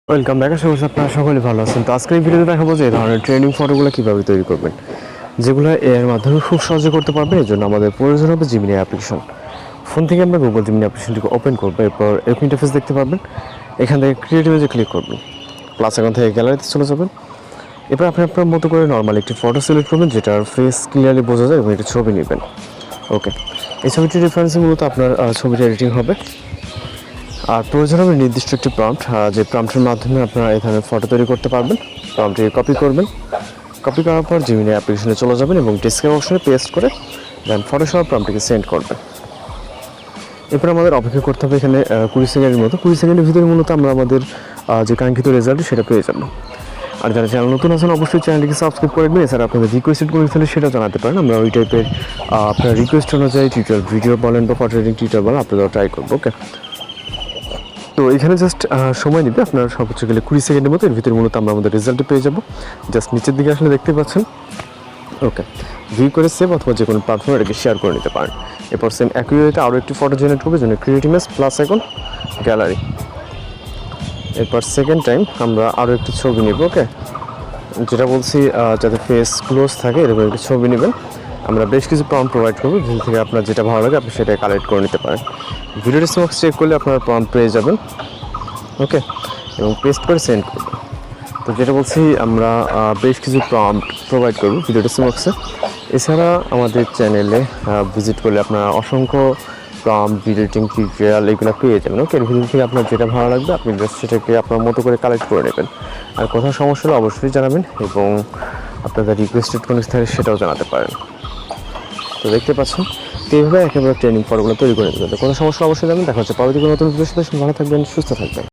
Welcome back. আশা করছি আপনারা সকলে ভালো আছেন। তো আজকের এই ভিডিওতে দেখাবো যে এই ধরনের ট্রেনিং ফটোগুলো কীভাবে তৈরি করবেন, যেগুলো এর মাধ্যমে খুব সহজে করতে পারবেন। এর জন্য আমাদের প্রয়োজন হবে জিমিনি অ্যাপ্লিকেশন। ফোন থেকে আমরা গুগল জিমিনি অ্যাপ্লিকেশনটিকে ওপেন করবো। এরপর এরকম ইন্টারফেস দেখতে পারবেন। এখান থেকে ক্রিয়েট ইমেজে ক্লিক করবেন, প্লাস এখন থেকে গ্যালারিতে চলে যাবেন। এরপর আপনি আপনার মতো করে নর্মাল একটি ফটো সিলেক্ট করবেন, যেটার ফেস ক্লিয়ারলি বোঝা যায়, এবং একটি ছবি নেবেন। ওকে, এই ছবিটির রেফারেন্সে মূলত আপনার ছবিটি এডিটিং হবে। আর প্রয়োজন হবে নির্দিষ্ট একটি প্রম্পট, যে প্রম্পটের মাধ্যমে আপনারা এই ধরনের ফটো তৈরি করতে পারবেন। প্রম্পটটিকে কপি করবেন, কপি করার পর জিমিনি অ্যাপ্লিকেশনে চলে যাবেন এবং ডেসক্রিপশন অপশনে পেস্ট করে দেন ফটোশপ প্রম্পটটিকে সেন্ড করবেন। এরপর আমাদের অপেক্ষা করতে হবে এখানে 20 সেকেন্ডের মতো। 20 সেকেন্ডের ভিতরে মূলত আমরা আমাদের যে কাঙ্ক্ষিত রেজাল্ট সেটা পেয়ে যাব। আর যারা চ্যানেল নতুন আছেন অবশ্যই চ্যানেলটিকে সাবস্ক্রাইব করে দেবেন। এছাড়া আপনাদের রিকোয়েস্টেড করে ফেলে সেটাও জানাতে পারেন। আমরা ওই টাইপের আপনার রিকোয়েস্ট অনুযায়ী টিউটোরিয়াল ভিডিও বলেন বা ফটো এডিটিং টিউটোরিয়াল বলেন আপনারা ট্রাই করবো। ওকে, তো এখানে জাস্ট সময় নেবে আপনার সর্বোচ্চ গেলে 20 সেকেন্ডের মতো। এর ভিতরে মূলত আমরা আমাদের রেজাল্টটি পেয়ে যাব। জাস্ট নিচের দিকে আসলে দেখতে পাচ্ছেন। ওকে, ভিউ করে সেভ অথবা যে কোনো প্ল্যাটফর্মে এটাকে শেয়ার করে নিতে পারেন। এরপর সেম একই ওয়েতে আরও একটি ফটো জেনারেট করবে, জন্য ক্রিয়েট ইমেজ প্লাস এখন গ্যালারি। এরপর সেকেন্ড টাইম আমরা আরও একটি ছবি নেব। ওকে, যেটা বলছি যাতে ফেস ক্লোজ থাকে এরকম একটি ছবি নেবেন। আমরা বেশ কিছু প্রম্পট প্রোভাইড করবো, যেখান থেকে আপনার যেটা ভালো লাগে আপনি সেটাই কালেক্ট করে নিতে পারেন। ভিডিও ডেসক্রিপশন চেক করলে আপনারা প্রম্পট পেয়ে যাবেন। ওকে, এবং পেস্ট করে সেন্ড করবেন। তো যেটা বলছি আমরা বেশ কিছু প্রম্পট প্রোভাইড করবো ভিডিও ডেসক্রিপশনে। এছাড়া আমাদের চ্যানেলে ভিজিট করলে আপনারা অসংখ্য প্রম্পট ভিডিও এডিটিং টিউটোরিয়াল এগুলো পেয়ে যাবেন। ওকে, এর ভিতর থেকে আপনার যেটা ভালো লাগবে আপনি জাস্ট সেটাকে আপনার মতো করে কালেক্ট করে নেবেন। আর কোথাও সমস্যা হলে অবশ্যই জানাবেন, এবং আপনাদের রিকোয়েস্টেড কোনো থাকে সেটাও জানাতে পারেন। তো দেখতে পাচ্ছেন, তো এইভাবে একেবারে ট্রেনিং ফটোগুলো তৈরি করে নেবেন। তো কোনো সমস্যা অবশ্যই জানাবেন। দেখা হচ্ছে পরবর্তী কোনো নতুন ভিডিওর সাথে। ভালো থাকবেন, সুস্থ থাকবেন।